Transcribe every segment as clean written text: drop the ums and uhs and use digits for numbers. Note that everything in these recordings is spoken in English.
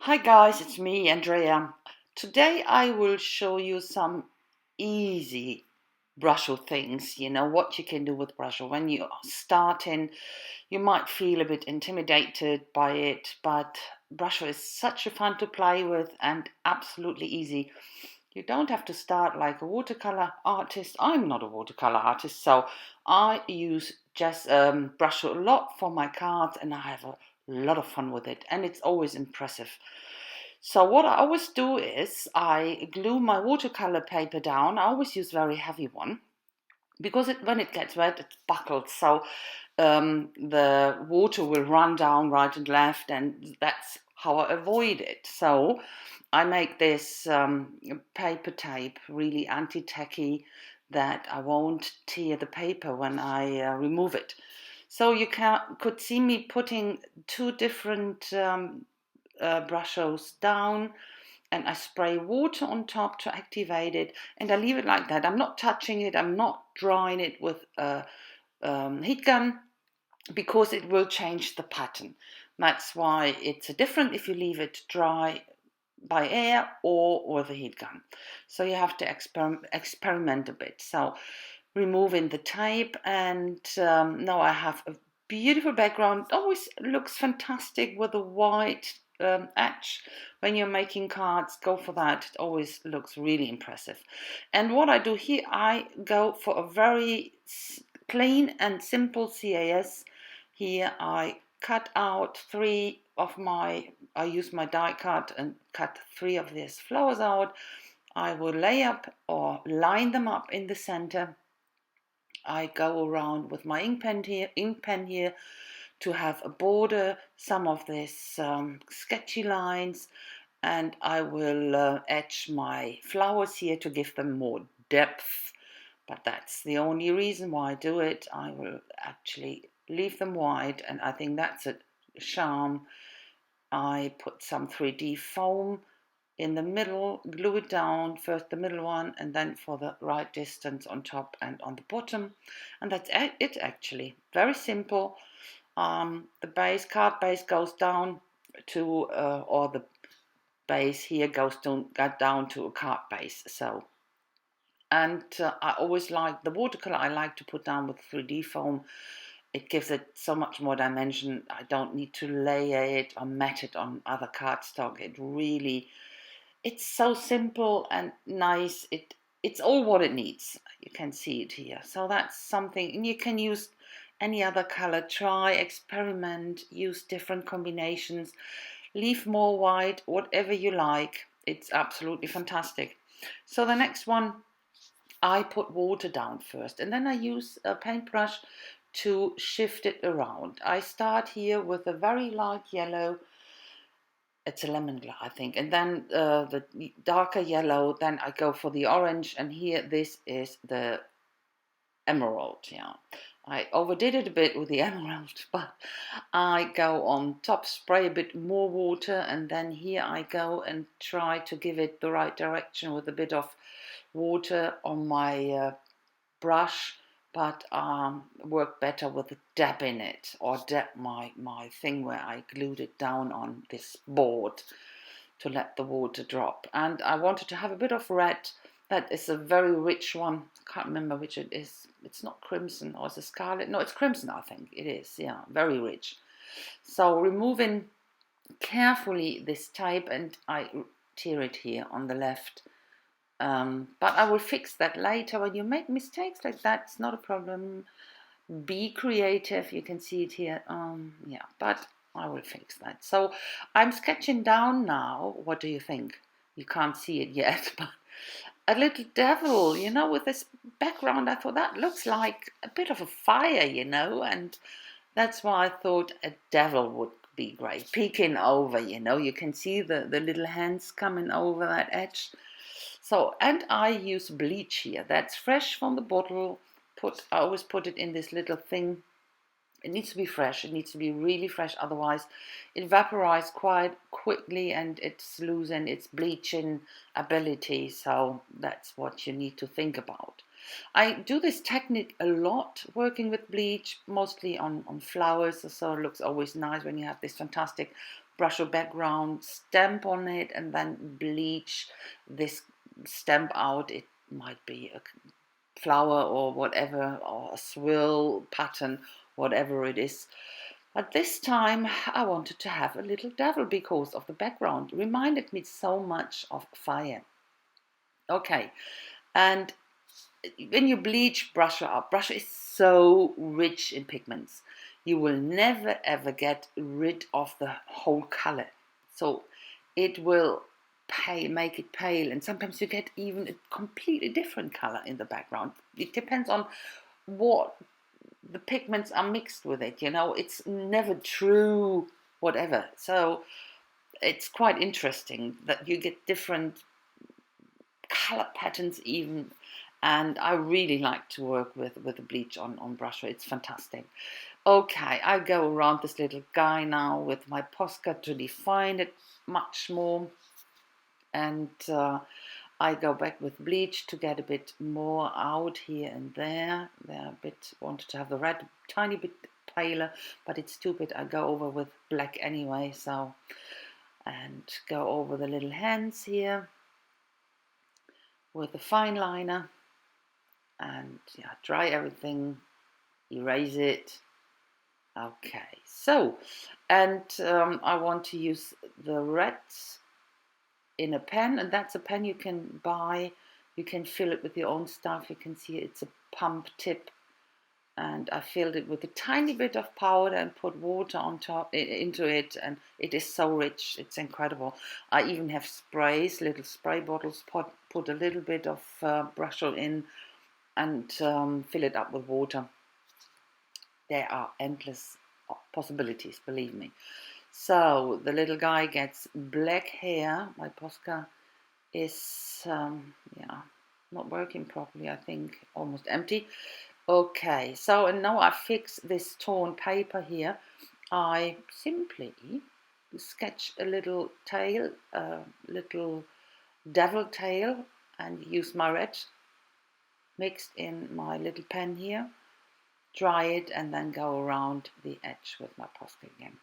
Hi guys, it's me, Andrea. Today I will show you some easy Brusho things, what you can do with Brusho. When you are starting, you might feel a bit intimidated by it, but Brusho is such a fun to play with and absolutely easy. You don't have to start like a watercolor artist. I'm not a watercolor artist, so I use just Brusho a lot for my cards and I have a lot of fun with it and it's always impressive. So what I always do is I glue my watercolor paper down. I always use very heavy one because when it gets wet, it buckles. So the water will run down right and left, and that's how I avoid it. So I make this paper tape really anti-tacky that I won't tear the paper when I remove it. So you could see me putting two different Brushos down, and I spray water on top to activate it, and I leave it like that. I'm not touching it, I'm not drying it with a heat gun because it will change the pattern. That's why it's different if you leave it dry by air or with a heat gun. So you have to experiment a bit. So removing the tape, and now I have a beautiful background. It always looks fantastic with a white edge. When you're making cards, go for that. It always looks really impressive. And what I do here, I go for a very clean and simple CAS. Here I cut out I use my die cut and cut three of these flowers out. I will lay up or line them up in the center. I go around with my ink pen here to have a border, some of these sketchy lines, and I will etch my flowers here to give them more depth. But that's the only reason why I do it. I will actually leave them white, and I think that's a charm. I put some 3D foam in the middle, glue it down, first the middle one, and then for the right distance on top and on the bottom. And that's it actually. Very simple. The card base goes down to, or the base here goes down to a card base. So, and I always like the watercolor. I like to put down with 3D foam. It gives it so much more dimension. I don't need to layer it or mat it on other cardstock. It's so simple and nice. It's all what it needs. You can see it here. So that's something, and you can use any other color. Try, experiment, use different combinations, leave more white, whatever you like. It's absolutely fantastic. So the next one, I put water down first, and then I use a paintbrush to shift it around. I start here with a very light yellow. It's a lemon glow, I think. And then the darker yellow, then I go for the orange. And here, this is the emerald, yeah. I overdid it a bit with the emerald, but I go on top, spray a bit more water, and then here I go and try to give it the right direction with a bit of water on my brush, but work better with a dab in it, or dab my thing where I glued it down on this board to let the water drop. And I wanted to have a bit of red. That is a very rich one. Can't remember which it is. It's not crimson, or is it scarlet? No, it's crimson, I think it is. Yeah, very rich. So removing carefully this tape, and I tear it here on the left. But I will fix that later. When you make mistakes like that, it's not a problem. Be creative. You can see it here. Yeah, but I will fix that. So I'm sketching down now. What do you think? You can't see it yet, but a little devil, with this background. I thought that looks like a bit of a fire, and that's why I thought a devil would be great. Peeking over, you can see the little hands coming over that edge. So, and I use bleach here. That's fresh from the bottle. I always put it in this little thing. It needs to be fresh. It needs to be really fresh. Otherwise, it evaporates quite quickly and it's losing its bleaching ability. So that's what you need to think about. I do this technique a lot, working with bleach, mostly on flowers. So it looks always nice when you have this fantastic Brusho background, stamp on it, and then bleach this stamp out. It might be a flower or whatever, or a swirl pattern, whatever it is. But this time I wanted to have a little devil because of the background. It reminded me so much of fire. Okay, and when you bleach Brusho up, Brusho is so rich in pigments. You will never ever get rid of the whole color. So it will pale, make it pale, and sometimes you get even a completely different color in the background. It depends on what the pigments are mixed with it, it's never true whatever. So it's quite interesting that you get different color patterns even, and I really like to work with the bleach on Brusho. It's fantastic. Okay, I go around this little guy now with my Posca to define it much more, and I go back with bleach to get a bit more out here and there. They're a bit, wanted to have the red tiny bit paler, but it's stupid. I go over with black anyway, so, and go over the little hands here with the fine liner, and yeah, dry everything, erase it. Okay, so, and I want to use the reds in a pen, and that's a pen you can buy. You can fill it with your own stuff. You can see it's a pump tip, and I filled it with a tiny bit of powder and put water on top into it, and it is so rich. It's incredible. I even have sprays, little spray bottles. Put a little bit of Brusho in and fill it up with water. There are endless possibilities, believe me. So the little guy gets black hair. My Posca is not working properly, I think, almost empty. Okay, so and now I fix this torn paper here. I simply sketch a little tail, a little devil tail, and use my red mixed in my little pen here, dry it, and then go around the edge with my Posca again.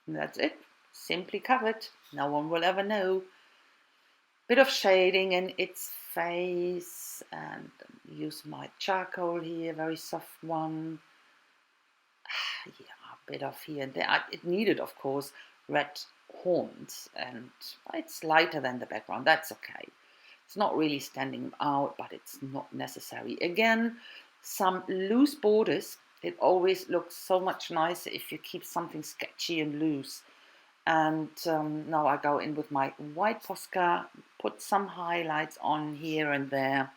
And that's it. Simply covered. No one will ever know. Bit of shading in its face, and use my charcoal here, very soft one. Yeah, a bit of here and there. It needed, of course, red horns, and it's lighter than the background. That's okay. It's not really standing out, but it's not necessary. Again, some loose borders. It always looks so much nicer if you keep something sketchy and loose. And now I go in with my white Posca, put some highlights on here and there.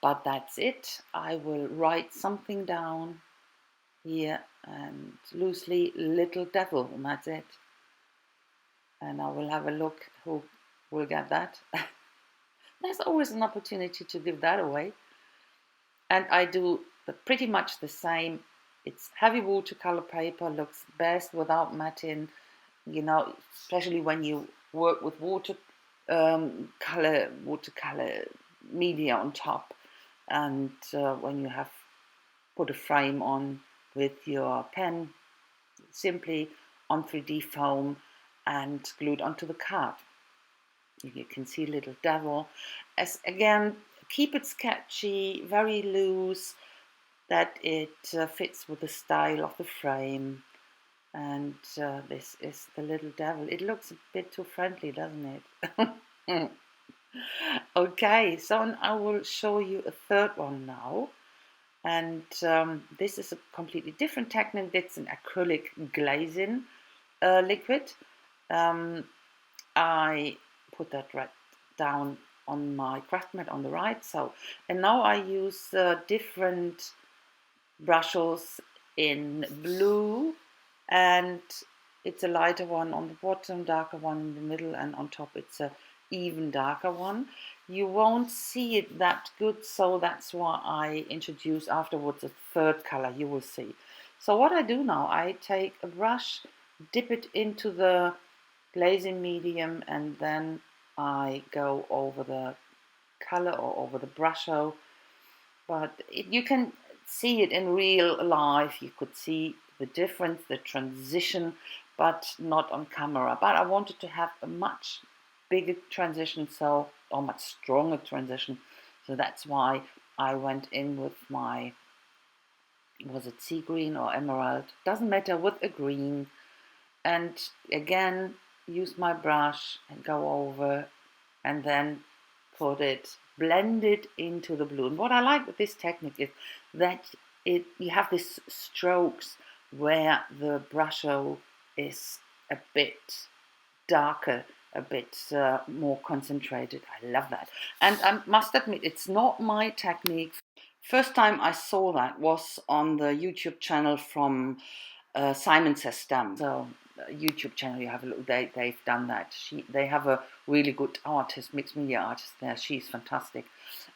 But that's it. I will write something down here, and loosely little devil, and that's it. And I will have a look who will get that. There's always an opportunity to give that away. And I do pretty much the same. It's heavy watercolor paper, looks best without matting, especially when you work with watercolor media on top, and when you have put a frame on with your pen, simply on 3D foam and glued onto the card. You can see little devil. As again, keep it sketchy, very loose, that it fits with the style of the frame. And this is the little devil. It looks a bit too friendly, doesn't it? Okay, so I will show you a third one now. And this is a completely different technique. It's an acrylic glazing liquid. I put that right down on my craft mat on the right. So, and now I use different Brushos in blue, and it's a lighter one on the bottom, darker one in the middle, and on top it's a even darker one. You won't see it that good, so that's why I introduce afterwards a third color. You will see. So what I do now, I take a brush, dip it into the glazing medium, and then I go over the color or over the Brusho. But you can see it in real life. You could see the difference, the transition, but not on camera. But I wanted to have a much bigger transition, so, or much stronger transition. So that's why I went in with my, was it sea green or emerald? Doesn't matter, with a green. And again, use my brush and go over and then blend it into the blue. And what I like with this technique is that you have these strokes where the Brusho is a bit darker, a bit more concentrated. I love that. And I must admit, it's not my technique. First time I saw that was on the YouTube channel from Simon Says Stem. So YouTube channel, you have a look. They've done that. They have a really good artist, mixed media artist there. She's fantastic,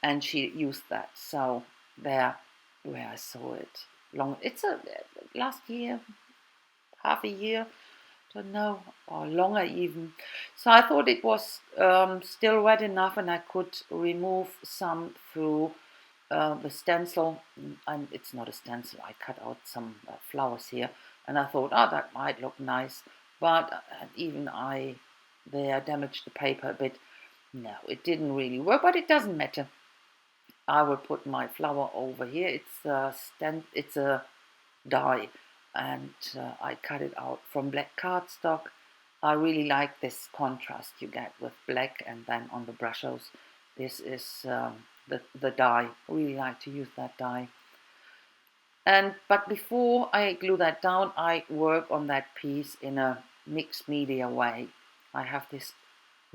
and she used that. So there, where I saw it long. It's a last year, half a year, don't know, or longer even. So I thought it was still wet enough, and I could remove some through the stencil. And it's not a stencil. I cut out some flowers here. And I thought, oh, that might look nice, but even I there damaged the paper a bit. No, it didn't really work, but it doesn't matter. I will put my flower over here. It's a die, and I cut it out from black cardstock. I really like this contrast you get with black and then on the Brushos. This is the die. I really like to use that die. But before I glue that down, I work on that piece in a mixed media way. I have this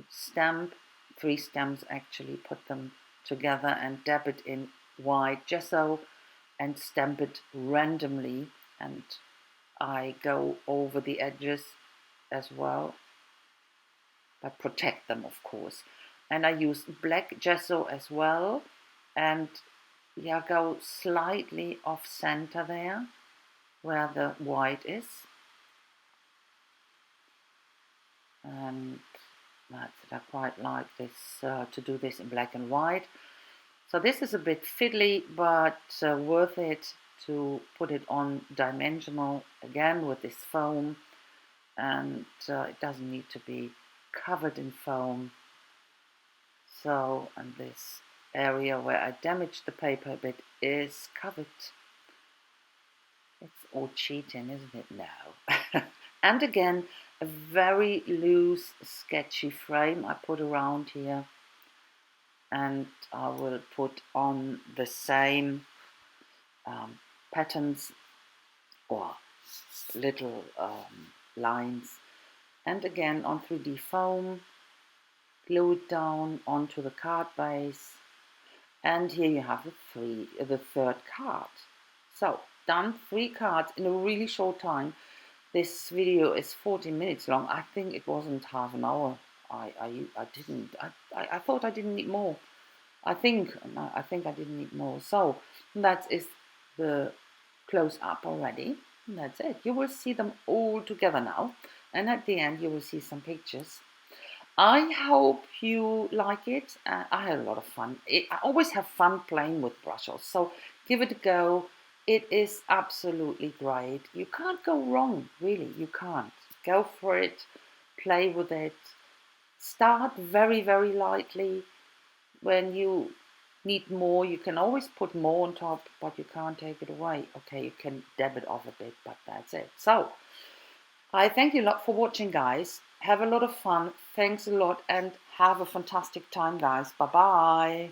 stamp, 3 stamps actually, put them together and dab it in white gesso and stamp it randomly, and I go over the edges as well, but protect them, of course. And I use black gesso as well, and yeah, go slightly off center there where the white is, and that's it. I quite like this to do this in black and white. So this is a bit fiddly, but worth it to put it on dimensional again with this foam, and it doesn't need to be covered in foam. So, and this area where I damaged the paper a bit is covered. It's all cheating, isn't it? No. And again, a very loose, sketchy frame I put around here, and I will put on the same patterns or little lines, and again on 3D foam, glue it down onto the card base, and here you have the third card. So done 3 cards in a really short time. This video is 40 minutes long. I think it wasn't half an hour. I thought I didn't need more. I think I didn't need more. So that is the close up already. And that's it. You will see them all together now, and at the end you will see some pictures. I hope you like it. I had a lot of fun. I always have fun playing with Brushos, so give it a go. It is absolutely great. You can't go wrong, really. You can't. Go for it. Play with it. Start very, very lightly. When you need more, you can always put more on top, but you can't take it away. Okay, you can dab it off a bit, but that's it. So, I thank you a lot for watching, guys. Have a lot of fun. Thanks a lot, and have a fantastic time, guys. Bye-bye.